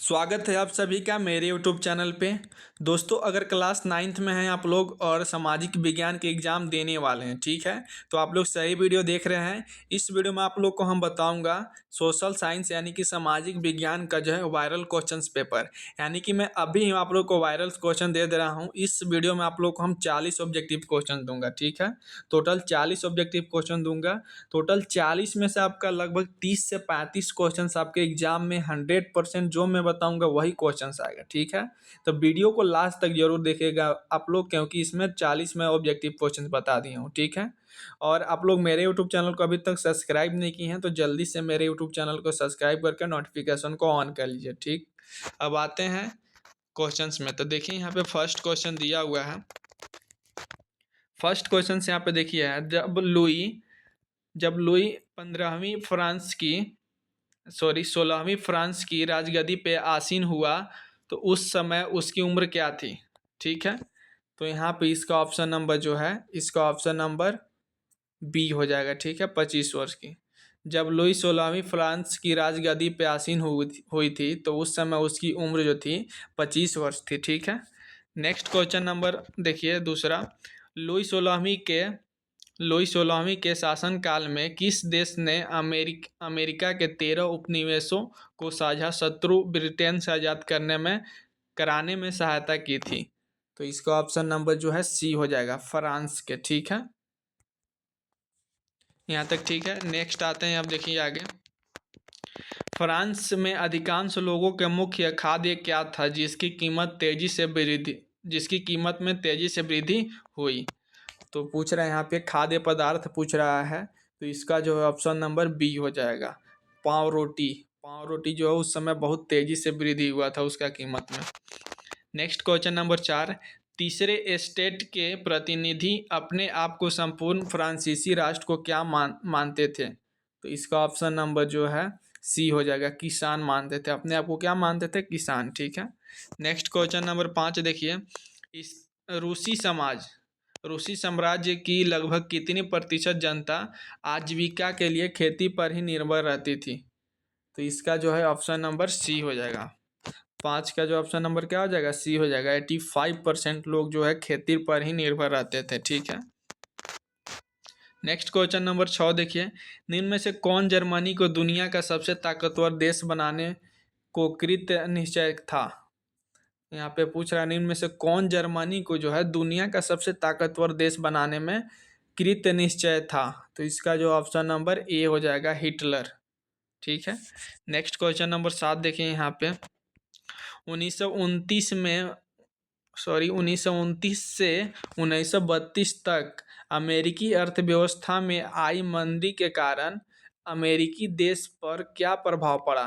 स्वागत है आप सभी का मेरे यूट्यूब चैनल पे। दोस्तों, अगर क्लास 9th में हैं आप लोग और सामाजिक विज्ञान के एग्ज़ाम देने वाले हैं, ठीक है, तो आप लोग सही वीडियो देख रहे हैं। इस वीडियो में आप लोग को हम बताऊंगा सोशल साइंस यानी कि सामाजिक विज्ञान का जो है वायरल क्वेश्चंस पेपर। यानी कि मैं अभी आप लोग को वायरल क्वेश्चन दे रहा हूँ। इस वीडियो में आप लोग को हम 40 ऑब्जेक्टिव क्वेश्चन दूंगा, ठीक है। टोटल 40 ऑब्जेक्टिव क्वेश्चन दूंगा। टोटल 40 में से आपका लगभग 30 से 35 क्वेश्चन आपके एग्जाम में 100% जो मैं बताऊंगा वही क्वेश्चन आएगा, ठीक है। तो वीडियो को लास्ट तक जरूर देखिएगा आप लोग, क्योंकि इसमें 40 में ऑब्जेक्टिव क्वेश्चन बता दिए हूँ, ठीक है। और आप लोग मेरे यूट्यूब चैनल को अभी तक सब्सक्राइब नहीं किए हैं तो जल्दी से मेरे यूट्यूब चैनल को सब्सक्राइब करके नोटिफिकेशन को ऑन कर लीजिए, ठीक। अब आते हैं क्वेश्चंस में। तो देखिए यहाँ पे फर्स्ट क्वेश्चन दिया हुआ है। फर्स्ट क्वेश्चन यहाँ पे देखिए है, जब लुई 16वीं फ्रांस की राजगद्दी पे आसीन हुआ तो उस समय उसकी उम्र क्या थी, ठीक है। तो यहाँ पे इसका ऑप्शन नंबर जो है, इसका ऑप्शन नंबर बी हो जाएगा, ठीक है, 25 वर्ष की। जब लुई 16वीं फ्रांस की राजगद्दी पे आसीन हुई थी तो उस समय उसकी उम्र जो थी 25 वर्ष थी, ठीक है। नेक्स्ट क्वेश्चन नंबर देखिए दूसरा। लुई 16वीं के लुई 16वीं के शासनकाल में किस देश ने अमेरिका के 13 उपनिवेशों को साझा शत्रु ब्रिटेन से आज़ाद कराने में सहायता की थी। तो इसका ऑप्शन नंबर जो है सी हो जाएगा, फ्रांस के, ठीक है। यहाँ तक ठीक है। नेक्स्ट आते हैं, अब देखिए आगे। फ्रांस में अधिकांश लोगों के मुख्य खाद्य क्या था जिसकी कीमत में तेजी से वृद्धि हुई। तो पूछ रहा है यहाँ पे खाद्य पदार्थ पूछ रहा है, तो इसका जो है ऑप्शन नंबर बी हो जाएगा, पाव रोटी। पाव रोटी जो है उस समय बहुत तेजी से वृद्धि हुआ था उसका कीमत में। Next question number 4। तीसरे स्टेट के प्रतिनिधि अपने आप को संपूर्ण फ्रांसीसी राष्ट्र को क्या मानते थे। तो इसका ऑप्शन नंबर जो है सी हो जाएगा, किसान मानते थे। अपने आप को क्या मानते थे, किसान, ठीक है। नेक्स्ट क्वेश्चन नंबर 5 देखिए। इस रूसी साम्राज्य की लगभग कितनी प्रतिशत जनता आजीविका के लिए खेती पर ही निर्भर रहती थी। तो इसका जो है ऑप्शन नंबर सी हो जाएगा। 5 का जो ऑप्शन नंबर क्या हो जाएगा, सी हो जाएगा। 85% लोग जो है खेती पर ही निर्भर रहते थे, ठीक है। नेक्स्ट क्वेश्चन नंबर 6 देखिए। निम्न में से कौन जर्मनी को दुनिया का सबसे ताकतवर देश बनाने को कृत निश्चय था। यहाँ पे पूछ रहा है निम्न में से कौन जर्मनी को जो है दुनिया का सबसे ताकतवर देश बनाने में कृत निश्चय था। तो इसका जो ऑप्शन नंबर ए हो जाएगा, हिटलर, ठीक है। नेक्स्ट क्वेश्चन नंबर 7 देखिए यहाँ पे। 1929 से 1932 तक अमेरिकी अर्थव्यवस्था में आई मंदी के कारण अमेरिकी देश पर क्या प्रभाव पड़ा।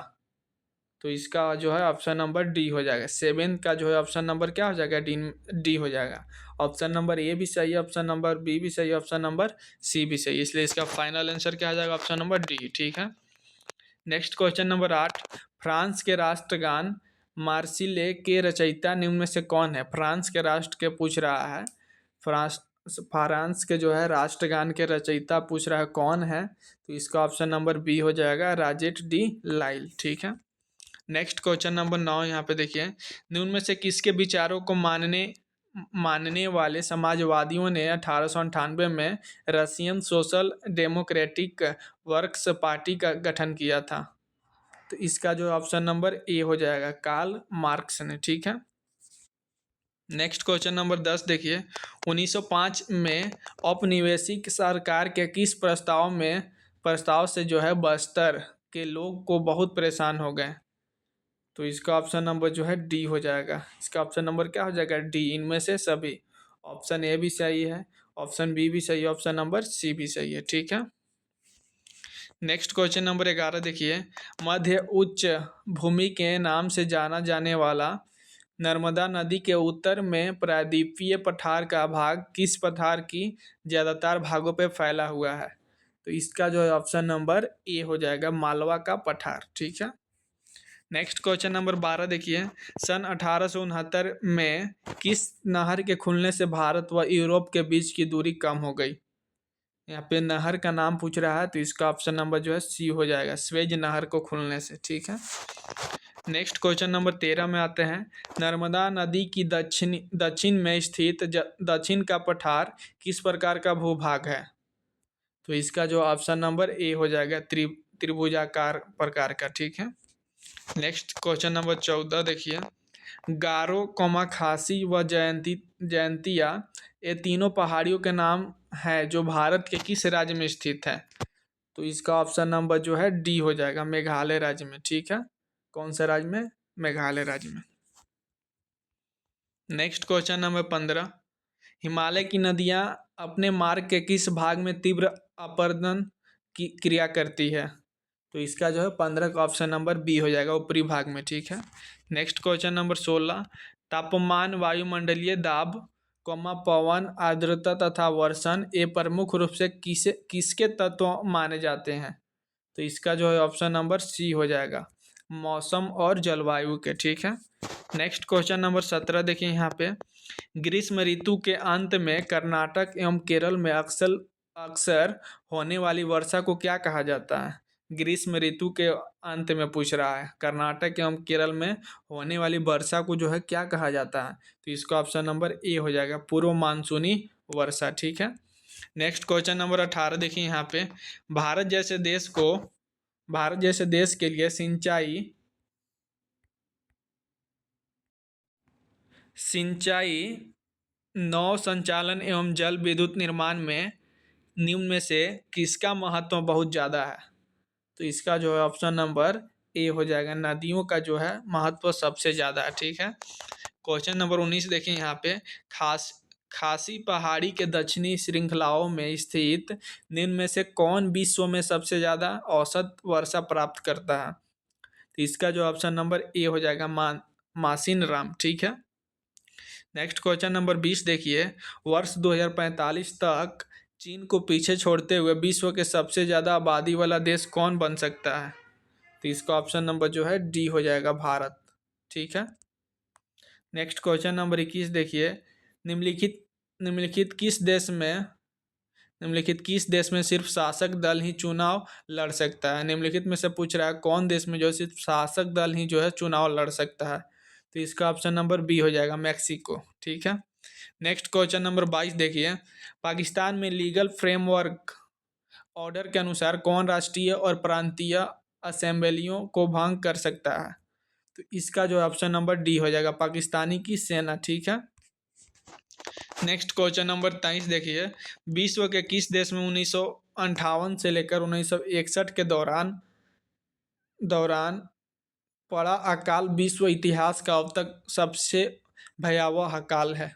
तो इसका जो है ऑप्शन नंबर डी हो जाएगा। 7 का जो है ऑप्शन नंबर क्या हो जाएगा, डी हो जाएगा। ऑप्शन नंबर ए भी सही है, ऑप्शन नंबर बी भी सही है, ऑप्शन नंबर सी भी सही, इसलिए इसका फाइनल आंसर क्या आ जाएगा, ऑप्शन नंबर डी, ठीक है। Next question number 8। फ्रांस के राष्ट्रगान मार्सिले के रचयिता निम्न में से कौन है। फ्रांस के राष्ट्र के पूछ रहा है। फ्रांस के जो है राष्ट्रगान के रचयिता पूछ रहा है कौन है। तो इसका ऑप्शन नंबर बी हो जाएगा, राजेट डी लाइल, ठीक है। नेक्स्ट क्वेश्चन नंबर 9 यहाँ पे देखिए। निम्न में से किसके विचारों को मानने वाले समाजवादियों ने 1898 में Russian social democratic works party का गठन किया था। तो इसका जो ऑप्शन नंबर ए हो जाएगा, कार्ल मार्क्स ने, ठीक है। नेक्स्ट क्वेश्चन नंबर 10 देखिए। 1905 में औपनिवेशिक सरकार के किस प्रस्ताव से जो है बस्तर के लोग को बहुत परेशान हो गए। तो इसका ऑप्शन नंबर जो है डी हो जाएगा। इसका ऑप्शन नंबर क्या हो जाएगा, डी, इनमें से सभी। ऑप्शन ए भी सही है, ऑप्शन बी भी सही है, ऑप्शन नंबर सी भी सही है, ठीक है। नेक्स्ट क्वेश्चन नंबर 11 देखिए। मध्य उच्च भूमि के नाम से जाना जाने वाला नर्मदा नदी के उत्तर में प्रायद्वीपीय पठार का भाग किस पठार की ज्यादातर भागों पर फैला हुआ है। तो इसका जो है ऑप्शन नंबर ए हो जाएगा, मालवा का पठार, ठीक है। नेक्स्ट क्वेश्चन नंबर 12 देखिए। सन 1869 में किस नहर के खुलने से भारत व यूरोप के बीच की दूरी कम हो गई। यहाँ पे नहर का नाम पूछ रहा है, तो इसका ऑप्शन नंबर जो है सी हो जाएगा, स्वेज नहर को खुलने से, ठीक है। नेक्स्ट क्वेश्चन नंबर 13 में आते हैं। नर्मदा नदी की दक्षिण में स्थित दक्षिण का पठार किस प्रकार का भूभाग है? तो इसका जो ऑप्शन नंबर ए हो जाएगा, त्रिभुजाकार प्रकार का। ठीक है। नेक्स्ट क्वेश्चन नंबर 14 देखिए। गारो, खासी व जयंतिया, ये तीनों पहाड़ियों के नाम है जो भारत के किस राज्य में स्थित है? तो इसका ऑप्शन नंबर जो है डी हो जाएगा, मेघालय राज्य में। ठीक है। कौन सा राज्य में? मेघालय राज्य में। Next question number 15। हिमालय की नदियां अपने मार्ग के किस भाग में तीव्र अपरदन की क्रिया करती है? तो इसका जो है 15 का ऑप्शन नंबर बी हो जाएगा, ऊपरी भाग में। ठीक है। Next question number 16। तापमान, वायुमंडलीय दाब, पवन, आर्द्रता तथा वर्षण, ये प्रमुख रूप से किसके तत्व माने जाते हैं? तो इसका जो है ऑप्शन नंबर सी हो जाएगा, मौसम और जलवायु के। ठीक है। नेक्स्ट क्वेश्चन नंबर 17 देखिए यहाँ पे। ग्रीष्म ऋतु के अंत में कर्नाटक एवं केरल में अक्सर अक्सर होने वाली वर्षा को क्या कहा जाता है? ग्रीष्म ऋतु के अंत में पूछ रहा है, कर्नाटक एवं केरल में होने वाली वर्षा को जो है क्या कहा जाता है? तो इसका ऑप्शन नंबर ए हो जाएगा, पूर्व मानसूनी वर्षा। ठीक है। नेक्स्ट क्वेश्चन नंबर 18 देखिए यहाँ पे। भारत जैसे देश को भारत जैसे देश के लिए सिंचाई, नौ संचालन एवं जल विद्युत निर्माण में निम्न में से किसका महत्व बहुत ज़्यादा है? तो इसका जो है ऑप्शन नंबर ए हो जाएगा, नदियों का जो है महत्व सबसे ज़्यादा है। ठीक है। क्वेश्चन नंबर 19 देखिए यहाँ पे। खासी पहाड़ी के दक्षिणी श्रृंखलाओं में स्थित निम्न में से कौन विश्व में सबसे ज़्यादा औसत वर्षा प्राप्त करता है? तो इसका जो ऑप्शन नंबर ए हो जाएगा, मासिन राम। ठीक है। नेक्स्ट क्वेश्चन नंबर 20 देखिए। वर्ष 2045 तक चीन को पीछे छोड़ते हुए विश्व के सबसे ज़्यादा आबादी वाला देश कौन बन सकता है? तो इसका ऑप्शन नंबर जो है डी हो जाएगा, भारत। ठीक है। नेक्स्ट क्वेश्चन नंबर 21 देखिए। निम्नलिखित निम्नलिखित किस देश में निम्नलिखित किस देश में सिर्फ शासक दल ही चुनाव लड़ सकता है? निम्नलिखित में से पूछ रहा है कौन देश में जो है सिर्फ शासक दल ही जो है चुनाव लड़ सकता है? तो इसका ऑप्शन नंबर बी हो जाएगा, मैक्सिको। ठीक है। नेक्स्ट क्वेश्चन नंबर 22 देखिए। पाकिस्तान में लीगल फ्रेमवर्क ऑर्डर के अनुसार कौन राष्ट्रीय और प्रांतीय असेंबलियों को भंग कर सकता है? तो इसका जो ऑप्शन नंबर डी हो जाएगा, पाकिस्तानी की सेना। ठीक है। नेक्स्ट क्वेश्चन नंबर 23 देखिए। विश्व के किस देश में 1958 से लेकर 1961 के दौरान दौरान पड़ा अकाल विश्व इतिहास का अब तक सबसे भयावह अकाल है?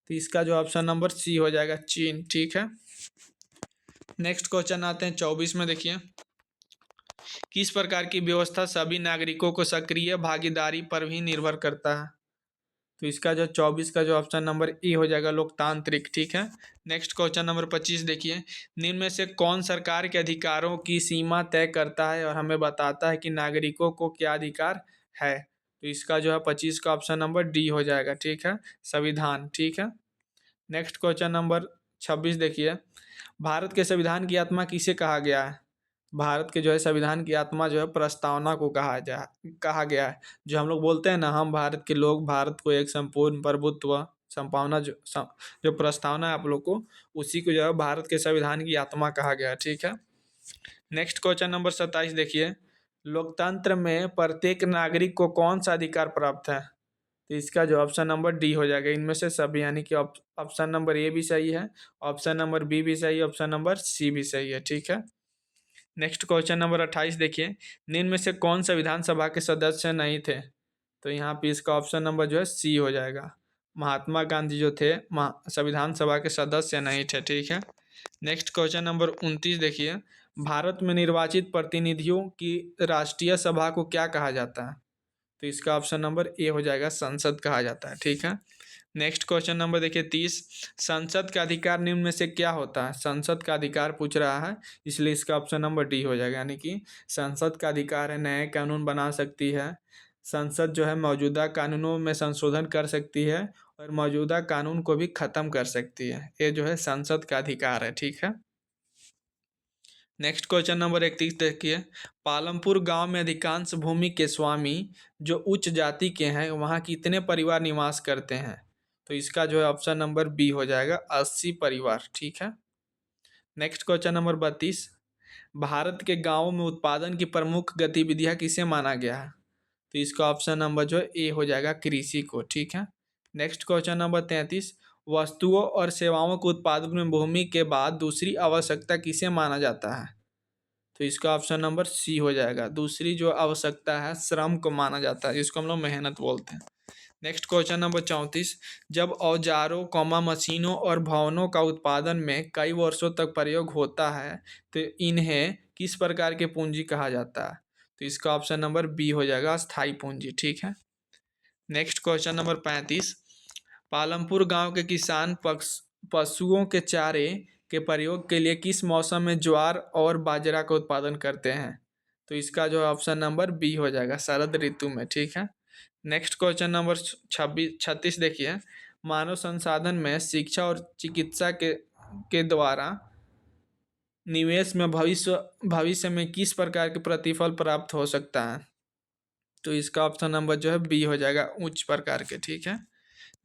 तो इसका जो ऑप्शन नंबर सी हो जाएगा, चीन। ठीक है। नेक्स्ट क्वेश्चन आते हैं 24 में देखिए। किस प्रकार की व्यवस्था सभी नागरिकों को सक्रिय भागीदारी पर भी निर्भर करता है? तो इसका जो 24 का जो ऑप्शन नंबर ए हो जाएगा, लोकतांत्रिक। ठीक है। नेक्स्ट क्वेश्चन नंबर 25 देखिए। निम्न में से कौन सरकार के अधिकारों की सीमा तय करता है और हमें बताता है कि नागरिकों को क्या अधिकार है? तो इसका जो है 25 का ऑप्शन नंबर डी हो जाएगा। ठीक है, संविधान। ठीक है। नेक्स्ट क्वेश्चन नंबर 26 देखिए। भारत के संविधान की आत्मा किसे कहा गया है? भारत के जो है संविधान की आत्मा जो है प्रस्तावना को कहा गया है। जो हम लोग बोलते हैं ना, हम भारत के लोग, भारत को एक संपूर्ण प्रभुत्व संभावना जो प्रस्तावना है आप लोग को, उसी को जो है भारत के संविधान की आत्मा कहा गया है। ठीक है। नेक्स्ट क्वेश्चन नंबर 27 देखिए। लोकतंत्र में प्रत्येक नागरिक को कौन सा अधिकार प्राप्त है? तो इसका जो ऑप्शन नंबर डी हो जाएगा, इनमें से सभी, यानी कि ऑप्शन नंबर ए भी सही है, ऑप्शन नंबर बी भी सही है, ऑप्शन नंबर सी भी सही है। ठीक है। नेक्स्ट क्वेश्चन नंबर 28 देखिए। निम्न में से कौन सा विधानसभा के सदस्य नहीं थे? तो यहाँ पे इसका ऑप्शन नंबर जो है सी हो जाएगा, महात्मा गांधी जो थे संविधान सभा के सदस्य नहीं थे। ठीक है। नेक्स्ट क्वेश्चन नंबर 29 देखिए। भारत में निर्वाचित प्रतिनिधियों की राष्ट्रीय सभा को क्या कहा जाता है? तो इसका ऑप्शन नंबर ए हो जाएगा, संसद कहा जाता है। ठीक है। नेक्स्ट क्वेश्चन नंबर देखिए 30। संसद का अधिकार निम्न में से क्या होता है? संसद का अधिकार पूछ रहा है, इसलिए इसका ऑप्शन नंबर डी हो जाएगा, यानी कि संसद का अधिकार है नए कानून बना सकती है, संसद जो है मौजूदा कानूनों में संशोधन कर सकती है और मौजूदा कानून को भी खत्म कर सकती है। ये जो है संसद का अधिकार है। ठीक है। नेक्स्ट क्वेश्चन नंबर 31 देखिए। पालमपुर गांव में अधिकांश भूमि के स्वामी जो उच्च जाति के हैं वहाँ कितने परिवार निवास करते हैं? तो इसका जो है ऑप्शन नंबर बी हो जाएगा 80 परिवार। ठीक है। Next question number 32। भारत के गांवों में उत्पादन की प्रमुख गतिविधियां किसे माना गया है? तो इसका ऑप्शन नंबर जो है ए हो जाएगा कृषि को। ठीक है। Next question number 33। वस्तुओं और सेवाओं के उत्पादन में भूमि के बाद दूसरी आवश्यकता किसे माना जाता है? तो इसका ऑप्शन नंबर सी हो जाएगा। दूसरी जो आवश्यकता है श्रम को माना जाता है, जिसको हम लोग मेहनत बोलते हैं। Next question number 34। जब औजारों मशीनों और भवनों का उत्पादन में कई वर्षों तक प्रयोग होता है तो इन्हें किस प्रकार के पूंजी कहा जाता है? तो इसका ऑप्शन नंबर बी हो जाएगा स्थायी पूंजी। ठीक है। Next question number 35। पालमपुर गांव के किसान पशुओं के चारे के प्रयोग के लिए किस मौसम में ज्वार और बाजरा का उत्पादन करते हैं? तो इसका जो ऑप्शन नंबर बी हो जाएगा शरद ऋतु में। ठीक है। नेक्स्ट क्वेश्चन नंबर 36 देखिए। मानव संसाधन में शिक्षा और चिकित्सा के द्वारा निवेश में भविष्य में किस प्रकार के प्रतिफल प्राप्त हो सकता है? तो इसका ऑप्शन नंबर जो है बी हो जाएगा उच्च प्रकार के। ठीक है।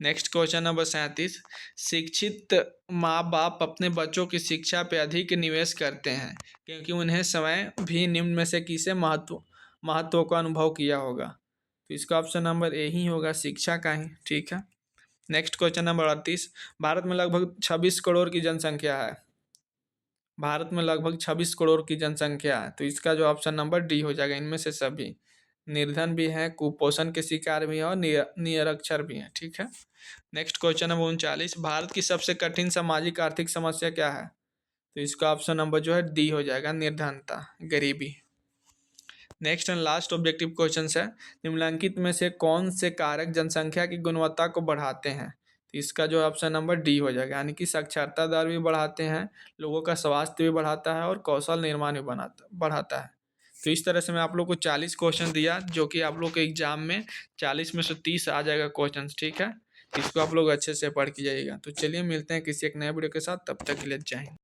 Next question number 37। शिक्षित माँ बाप अपने बच्चों की शिक्षा पे अधिक निवेश करते हैं क्योंकि उन्हें समय भी निम्न में से किसे महत्व का अनुभव किया होगा? तो इसका ऑप्शन नंबर ए ही होगा शिक्षा का ही। ठीक है। Next question number 38। भारत में लगभग 26 करोड़ की जनसंख्या है। भारत में लगभग 26 करोड़ की जनसंख्या है तो इसका जो ऑप्शन नंबर डी हो जाएगा इनमें से सभी। निर्धन भी हैं, कुपोषण के शिकार भी हैं और निरक्षर भी हैं। ठीक है। Next question number 39। भारत की सबसे कठिन सामाजिक आर्थिक समस्या क्या है? तो इसका ऑप्शन नंबर जो है डी हो जाएगा निर्धनता, गरीबी। Next and last objective question है। निम्नलिखित में से कौन से कारक जनसंख्या की गुणवत्ता को बढ़ाते हैं? तो इसका जो ऑप्शन नंबर डी हो जाएगा यानी कि साक्षरता दर भी बढ़ाते हैं, लोगों का स्वास्थ्य भी बढ़ाता है और कौशल निर्माण भी बढ़ाता है। तो इस तरह से मैं आप लोग को 40 क्वेश्चन दिया जो कि आप लोग के एग्जाम में 40 में से 30 आ जाएगा क्वेश्चन। ठीक है। इसको आप लोग अच्छे से पढ़ के जाइएगा। तो चलिए मिलते हैं किसी एक नए वीडियो के साथ, तब तक के लिए जय हिंद।